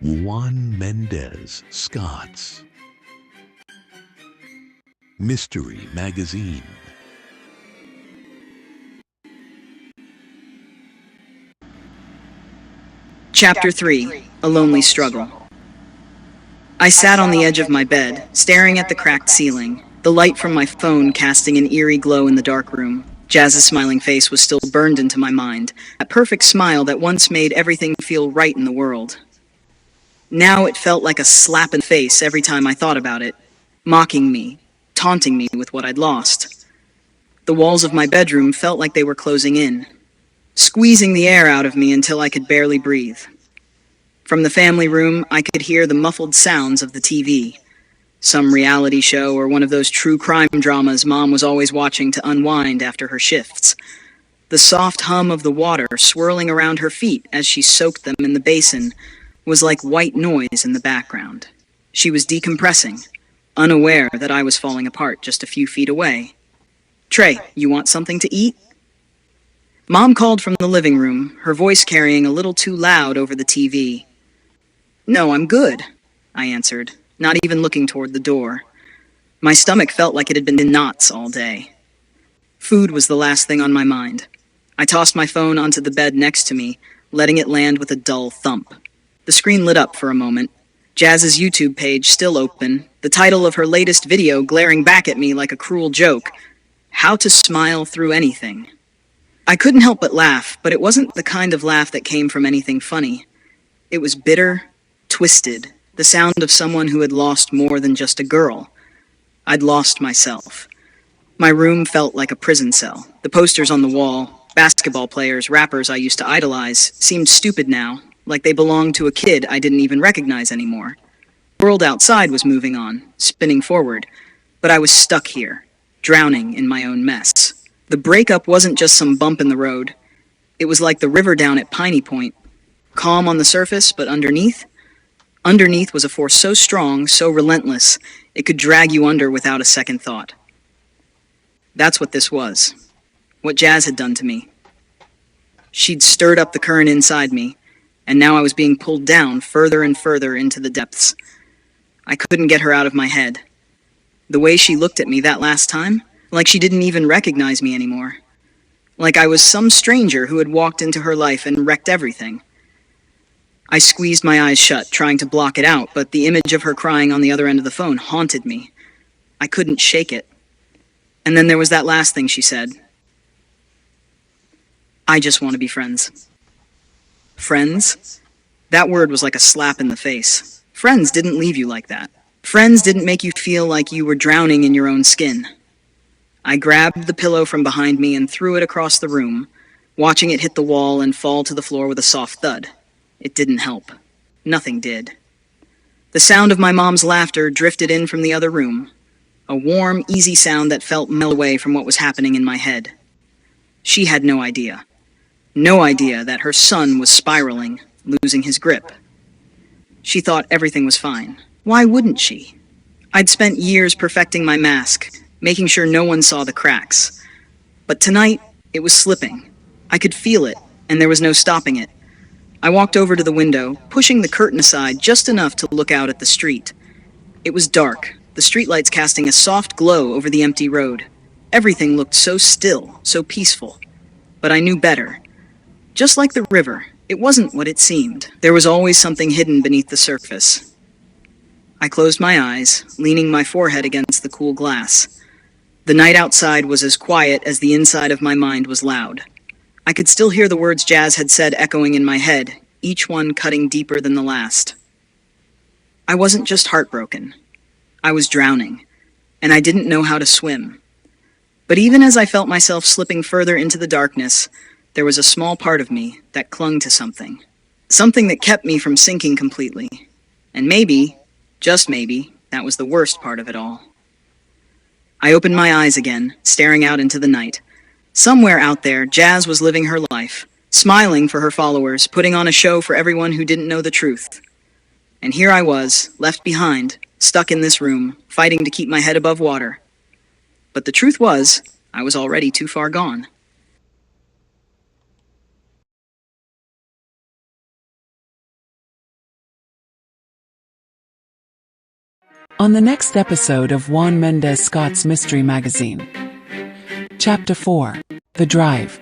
Juan Mendez Scott's Mystery Magazine. Chapter 3. A Lonely Struggle. I sat on the edge of my bed, staring at the cracked ceiling, the light from my phone casting an eerie glow in the dark room. Jazz's smiling face was still burned into my mind, that perfect smile that once made everything feel right in the world. Now it felt like a slap in the face every time I thought about it, mocking me, taunting me with what I'd lost. The walls of my bedroom felt like they were closing in, squeezing the air out of me until I could barely breathe. From the family room, I could hear the muffled sounds of the TV. Some reality show or one of those true crime dramas Mom was always watching to unwind after her shifts. The soft hum of the water swirling around her feet as she soaked them in the basin was like white noise in the background. She was decompressing, unaware that I was falling apart just a few feet away. "Trey, you want something to eat?" Mom called from the living room, her voice carrying a little too loud over the TV. "No, I'm good," I answered, not even looking toward the door. My stomach felt like it had been in knots all day. Food was the last thing on my mind. I tossed my phone onto the bed next to me, letting it land with a dull thump. The screen lit up for a moment. Jazz's YouTube page still open, the title of her latest video glaring back at me like a cruel joke. How to smile through anything. I couldn't help but laugh, but it wasn't the kind of laugh that came from anything funny. It was bitter, twisted, the sound of someone who had lost more than just a girl. I'd lost myself. My room felt like a prison cell. The posters on the wall, basketball players, rappers I used to idolize, seemed stupid now, like they belonged to a kid I didn't even recognize anymore. The world outside was moving on, spinning forward, but I was stuck here, drowning in my own mess. The breakup wasn't just some bump in the road. It was like the river down at Piney Point. Calm on the surface, but underneath was a force so strong, so relentless, it could drag you under without a second thought. That's what this was. What Jazz had done to me. She'd stirred up the current inside me, and now I was being pulled down further and further into the depths. I couldn't get her out of my head. The way she looked at me that last time, like she didn't even recognize me anymore. Like I was some stranger who had walked into her life and wrecked everything. I squeezed my eyes shut, trying to block it out, but the image of her crying on the other end of the phone haunted me. I couldn't shake it. And then there was that last thing she said. "I just want to be friends." Friends? That word was like a slap in the face. Friends didn't leave you like that. Friends didn't make you feel like you were drowning in your own skin. I grabbed the pillow from behind me and threw it across the room, watching it hit the wall and fall to the floor with a soft thud. It didn't help. Nothing did. The sound of my mom's laughter drifted in from the other room, a warm, easy sound that felt miles away from what was happening in my head. She had no idea. No idea that her son was spiraling, losing his grip. She thought everything was fine. Why wouldn't she? I'd spent years perfecting my mask, making sure no one saw the cracks. But tonight, it was slipping. I could feel it, and there was no stopping it. I walked over to the window, pushing the curtain aside just enough to look out at the street. It was dark, the streetlights casting a soft glow over the empty road. Everything looked so still, so peaceful. But I knew better. Just like the river, it wasn't what it seemed. There was always something hidden beneath the surface. I closed my eyes, leaning my forehead against the cool glass. The night outside was as quiet as the inside of my mind was loud. I could still hear the words Jazz had said echoing in my head, each one cutting deeper than the last. I wasn't just heartbroken. I was drowning, and I didn't know how to swim. But even as I felt myself slipping further into the darkness, there was a small part of me that clung to something. Something that kept me from sinking completely. And maybe, just maybe, that was the worst part of it all. I opened my eyes again, staring out into the night. Somewhere out there, Jazz was living her life, smiling for her followers, putting on a show for everyone who didn't know the truth. And here I was, left behind, stuck in this room, fighting to keep my head above water. But the truth was, I was already too far gone. On the next episode of Juan Mendez Scott's Mystery Magazine. Chapter 4. The Drive.